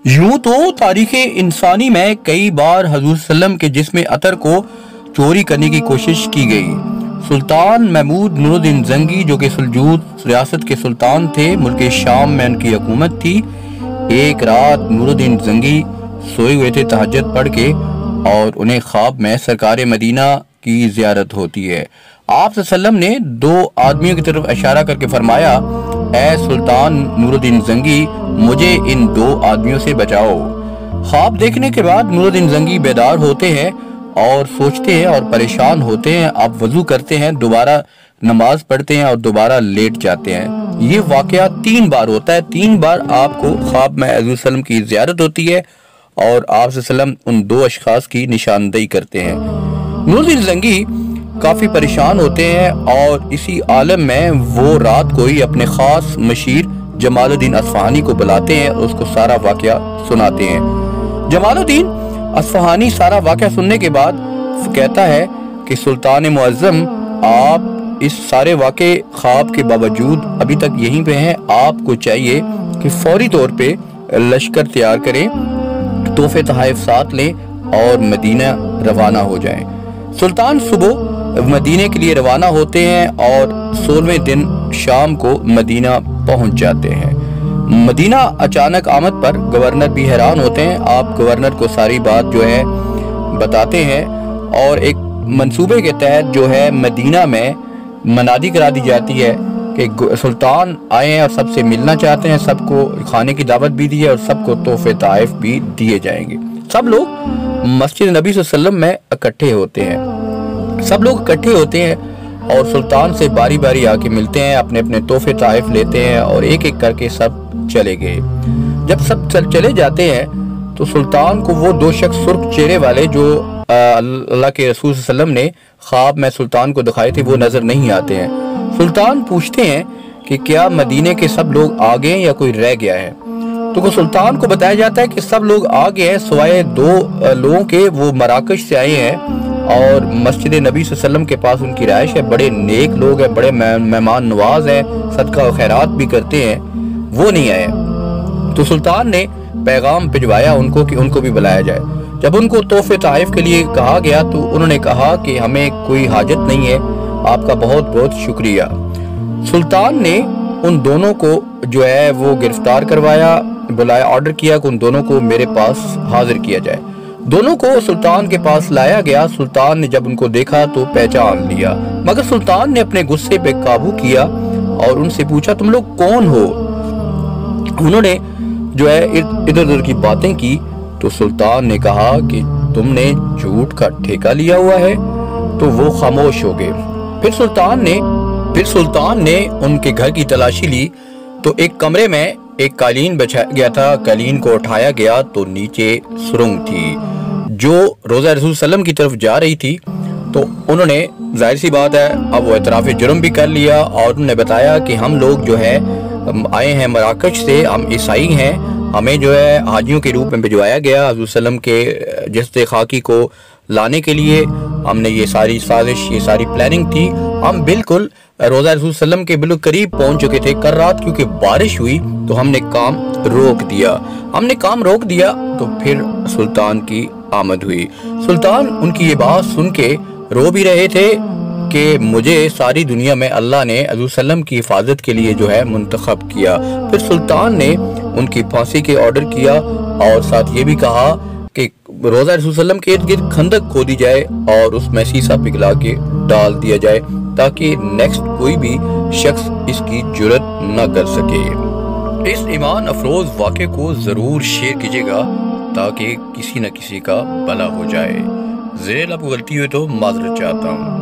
यूं तो तारीख़ इंसानी में कई बार हजूर सल्लम के जिस्म अतर को चोरी करने की कोशिश की गई। सुल्तान महमूद नूरुद्दीन जंगी जो कि सल्जूक रियासत के सुल्तान थे, मुल्क शाम में उनकी हुकूमत थी। एक रात नूरुद्दीन जंगी सोए हुए थे तहज्जुद पढ़ के और उन्हें ख्वाब में सरकार मदीना की ज़ियारत होती है। आप सल्लम ने दो आदमियों की तरफ इशारा करके फरमाया, ऐ सुल्तान नूरुद्दीन जंगी, मुझे इन दो आदमियों से बचाओ। ख्वाब देखने के बाद नूरुद्दीन जंगी बेदार होते हैं और सोचते हैं और परेशान होते हैं। आप वजू करते हैं, दोबारा नमाज पढ़ते हैं और दोबारा लेट जाते हैं। ये वाकया 3 बार होता है। 3 बार आपको ख्वाब में हज़रत सल्लम की ज़ियारत होती है और आप सल्लम उन 2 अशखास की निशानदेही करते हैं। नूरुद्दीन जंगी काफ़ी परेशान होते हैं और इसी आलम में वो रात को ही अपने ख़ास मशीर जमालुद्दीन अस्फ़हानी को बुलाते हैं, उसको सारा वाकया सुनाते हैं। जमालुद्दीन अस्फ़हानी सारा वाकया सुनने के बाद कहता है कि सुल्तान मुअज़्ज़म, आप इस सारे वाक़े ख्वाब के बावजूद अभी तक यहीं पे हैं। आपको चाहिए कि फौरी तौर पे लश्कर तैयार करें, तोहफे तोहफ़े साथ लें और मदीना रवाना हो जाएं। सुल्तान सुबह मदीने के लिए रवाना होते हैं और 16वें दिन शाम को मदीना पहुंच जाते हैं। मदीना अचानक आमद पर गवर्नर भी हैरान होते हैं। आप गवर्नर को सारी बात जो है बताते हैं और एक मंसूबे के तहत जो है मदीना में मनादी करा दी जाती है कि सुल्तान आए हैं और सबसे मिलना चाहते हैं, सबको खाने की दावत भी दी है और सबको तोहफे तोहफ़े भी दिए जाएंगे। सब लोग मस्जिद नबी सल्लल्लाहु अलैहि वसल्लम में इकट्ठे होते हैं। सब लोग इकट्ठे होते हैं और सुल्तान से बारी बारी आके मिलते हैं, अपने अपने तोहफे तोहफ़े लेते हैं और एक एक करके सब चले गए। जब सब चले जाते हैं तो सुल्तान को वो 2 शख्स सुर्ख चेहरे वाले जो अल्लाह के रसूल सल्लम ने ख्वाब में सुल्तान को दिखाए थे वो नजर नहीं आते हैं। सुल्तान पूछते हैं कि क्या मदीने के सब लोग आ गए या कोई रह गया है? तो सुल्तान को बताया जाता है कि सब लोग आ गए हैं सिवाय 2 लोगों के, वो मराकश से आए हैं और मस्जिद नबी सल्लम के पास उनकी रिहाइश है। बड़े नेक लोग हैं, बड़े मेहमान नवाज हैं, सदका और खैरात भी करते हैं, वो नहीं आए। तो सुल्तान ने पैगाम भिजवाया उनको कि उनको भी बुलाया जाए। जब उनको तोहफे तोहफ़े के लिए कहा गया तो उन्होंने कहा कि हमें कोई हाजत नहीं है, आपका बहुत बहुत शुक्रिया। सुल्तान ने उन दोनों को जो है वो गिरफ्तार करवाया, बुलाया, ऑर्डर किया कि उन दोनों को मेरे पास हाजिर किया जाए। दोनों को सुल्तान के पास लाया गया। सुल्तान ने जब उनको देखा तो पहचान लिया, मगर सुल्तान ने अपने गुस्से पे काबू किया और उनसे पूछा, तुम लोग कौन हो? उन्होंने जो है इधर उधर की बातें की तो सुल्तान ने कहा कि तुमने झूठ का ठेका लिया हुआ है। तो वो खामोश हो गए। फिर सुल्तान ने उनके घर की तलाशी ली तो एक कमरे में एक कालीन बिछाया गया था। कालीन को उठाया गया तो नीचे सुरंग थी जो रोज़ा रसूल सल्लम की तरफ जा रही थी। तो उन्होंने जाहिर सी बात है अब वो इतराफ़ जुर्म भी कर लिया और उन्होंने बताया कि हम लोग जो है आए हैं मराकश से, हम ईसाई हैं, हमें जो है हाजियों के रूप में भिजवाया गया हज़रत सल्लम के जस्ते खाकी को लाने के लिए। हमने ये सारी साजिश, ये सारी प्लानिंग थी। हम बिल्कुल रोज़ा रसूल सल्लम के बिल्कुल करीब पहुंच चुके थे। कल रात क्योंकि बारिश हुई तो हमने काम रोक दिया। तो फिर सुल्तान की आमद हुई। सुल्तान उनकी ये बात सुन के रो भी रहे थे कि मुझे सारी दुनिया में अल्लाह ने हज़रत सल्लम की हिफाजत के लिए जो है मुंतखब किया। फिर सुल्तान ने उनकी फांसी के ऑर्डर किया और साथ ये भी कहा कि रोज़ा रसूल सल्लम के इर्द गिर्द खंदक खोदी जाए और उसमें शीशा पिघला के डाल दिया जाए ताकि नेक्स्ट कोई भी शख्स इसकी जुर्रत न कर सके। इस ईमान अफरोज वाक़े को ज़रूर शेयर कीजिएगा ताकि किसी न किसी का भला हो जाए। ज़ेर आपको गलती हुई तो माज़रत चाहता हूँ।